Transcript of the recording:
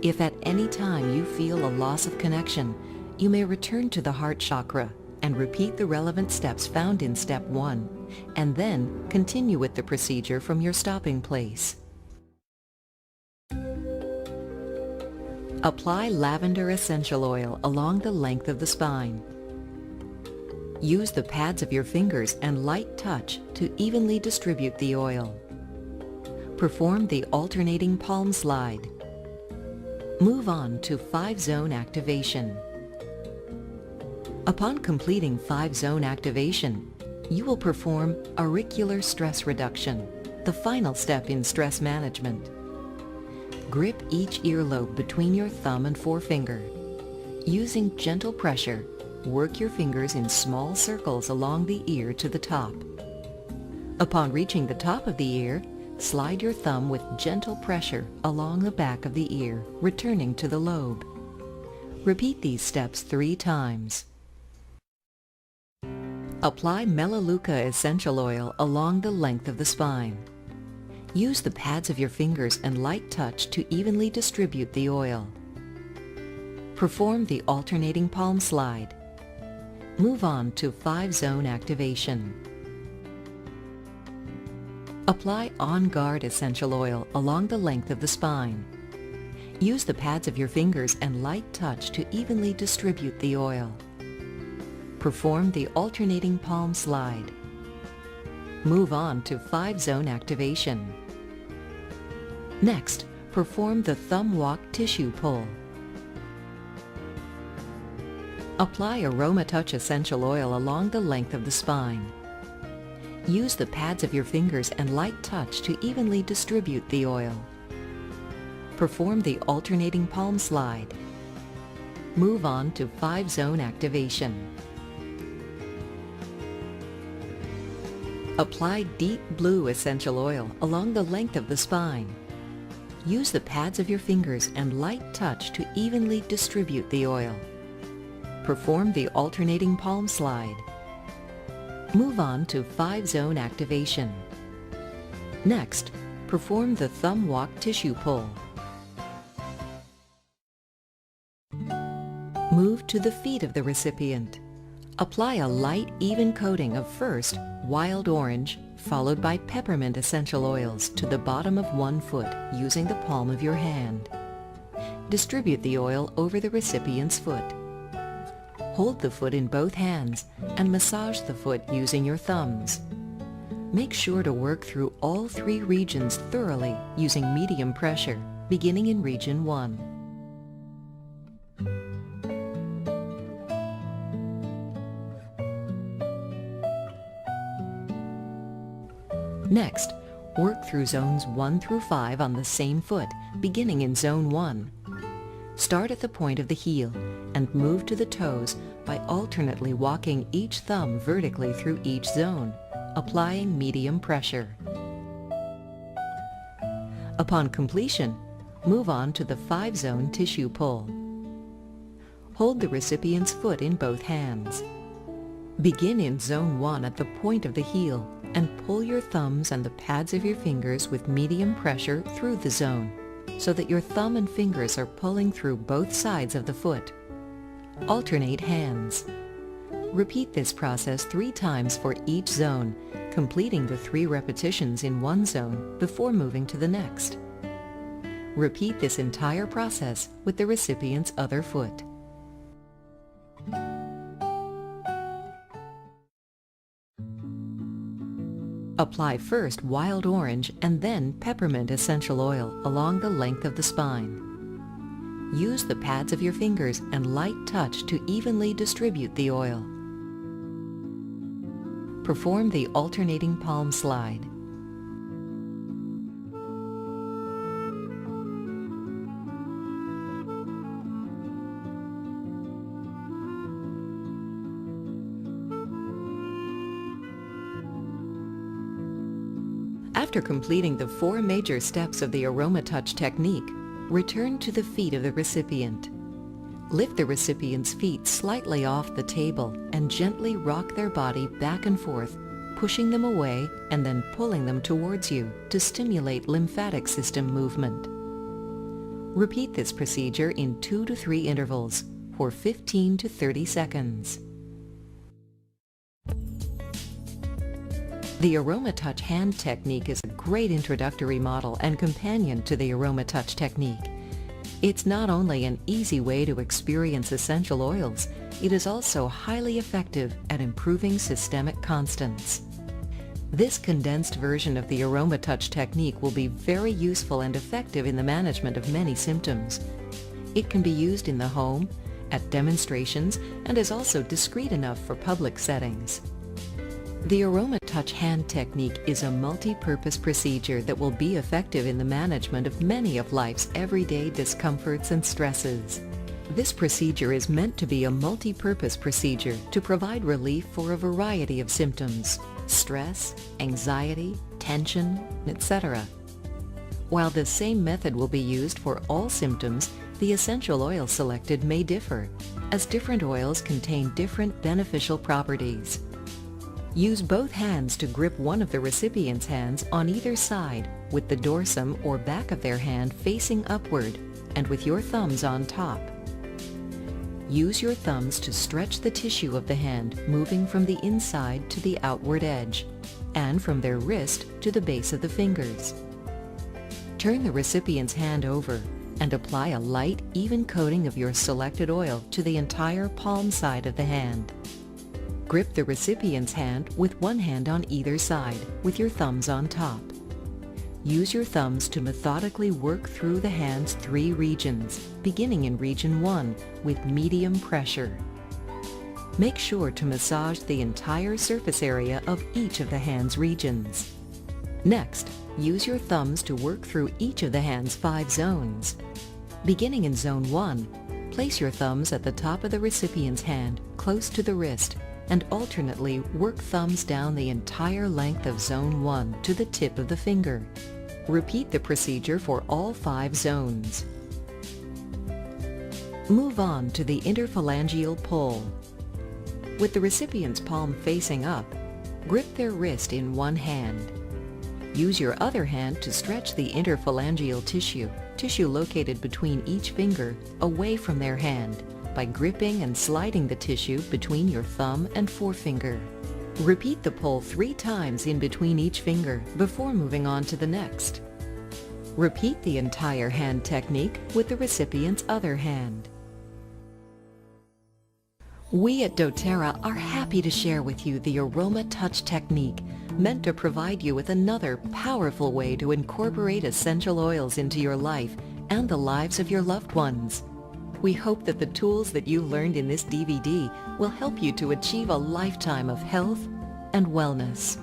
If at any time you feel a loss of connection, you may return to the heart chakra and repeat the relevant steps found in step 1, and then continue with the procedure from your stopping place. Apply lavender essential oil along the length of the spine. Use the pads of your fingers and light touch to evenly distribute the oil. Perform the alternating palm slide. Move on to 5-zone activation. Upon completing 5-zone activation, you will perform auricular stress reduction, the final step in stress management. Grip each earlobe between your thumb and forefinger. Using gentle pressure, work your fingers in small circles along the ear to the top. Upon reaching the top of the ear, slide your thumb with gentle pressure along the back of the ear, returning to the lobe. Repeat these steps 3 times. Apply Melaleuca essential oil along the length of the spine. Use the pads of your fingers and light touch to evenly distribute the oil. Perform the alternating palm slide. Move on to 5-zone activation. Apply On Guard essential oil along the length of the spine. Use the pads of your fingers and light touch to evenly distribute the oil. Perform the alternating palm slide. Move on to 5-zone activation. Next, perform the thumb walk tissue pull. Apply Aromatouch essential oil along the length of the spine. Use the pads of your fingers and light touch to evenly distribute the oil. Perform the alternating palm slide. Move on to 5-zone activation. Apply Deep Blue essential oil along the length of the spine. Use the pads of your fingers and light touch to evenly distribute the oil. Perform the alternating palm slide. Move on to 5-zone activation. Next, perform the thumb walk tissue pull. Move to the feet of the recipient. Apply a light, even coating of first wild orange, followed by peppermint essential oils to the bottom of one foot using the palm of your hand. Distribute the oil over the recipient's foot. Hold the foot in both hands and massage the foot using your thumbs. Make sure to work through all 3 regions thoroughly using medium pressure, beginning in region 1. Next, work through zones 1 through 5 on the same foot, beginning in zone 1. Start at the point of the heel and move to the toes by alternately walking each thumb vertically through each zone, applying medium pressure. Upon completion, move on to the 5-zone tissue pull. Hold the recipient's foot in both hands. Begin in zone 1 at the point of the heel and pull your thumbs and the pads of your fingers with medium pressure through the zone, so that your thumb and fingers are pulling through both sides of the foot. Alternate hands. Repeat this process 3 times for each zone, completing the 3 repetitions in one zone before moving to the next. Repeat this entire process with the recipient's other foot. Apply first wild orange and then peppermint essential oil along the length of the spine. Use the pads of your fingers and light touch to evenly distribute the oil. Perform the alternating palm slide. After completing the 4 major steps of the Aromatouch technique, return to the feet of the recipient. Lift the recipient's feet slightly off the table and gently rock their body back and forth, pushing them away and then pulling them towards you to stimulate lymphatic system movement. Repeat this procedure in 2 to 3 intervals for 15 to 30 seconds. The Aromatouch hand technique is a great introductory model and companion to the Aromatouch technique. It's not only an easy way to experience essential oils, it is also highly effective at improving systemic constants. This condensed version of the Aromatouch technique will be very useful and effective in the management of many symptoms. It can be used in the home, at demonstrations, and is also discreet enough for public settings. The Aromatouch hand technique is a multi-purpose procedure that will be effective in the management of many of life's everyday discomforts and stresses. This procedure is meant to be a multi-purpose procedure to provide relief for a variety of symptoms: stress, anxiety, tension, etc. While the same method will be used for all symptoms, the essential oil selected may differ, as different oils contain different beneficial properties. Use both hands to grip one of the recipient's hands on either side, with the dorsum or back of their hand facing upward, and with your thumbs on top. Use your thumbs to stretch the tissue of the hand, moving from the inside to the outward edge, and from their wrist to the base of the fingers. Turn the recipient's hand over and apply a light, even coating of your selected oil to the entire palm side of the hand. Grip the recipient's hand with one hand on either side, with your thumbs on top. Use your thumbs to methodically work through the hand's 3 regions, beginning in region 1 with medium pressure. Make sure to massage the entire surface area of each of the hand's regions. Next, use your thumbs to work through each of the hand's 5 zones. Beginning in zone 1, place your thumbs at the top of the recipient's hand, close to the wrist, and alternately work thumbs down the entire length of zone 1 to the tip of the finger. Repeat the procedure for all 5 zones. Move on to the interphalangeal pull. With the recipient's palm facing up, grip their wrist in one hand. Use your other hand to stretch the interphalangeal tissue located between each finger, away from their hand, by gripping and sliding the tissue between your thumb and forefinger. Repeat the pull 3 times in between each finger before moving on to the next. Repeat the entire hand technique with the recipient's other hand. We at doTERRA are happy to share with you the Aromatouch technique, meant to provide you with another powerful way to incorporate essential oils into your life and the lives of your loved ones. We hope that the tools that you learned in this DVD will help you to achieve a lifetime of health and wellness.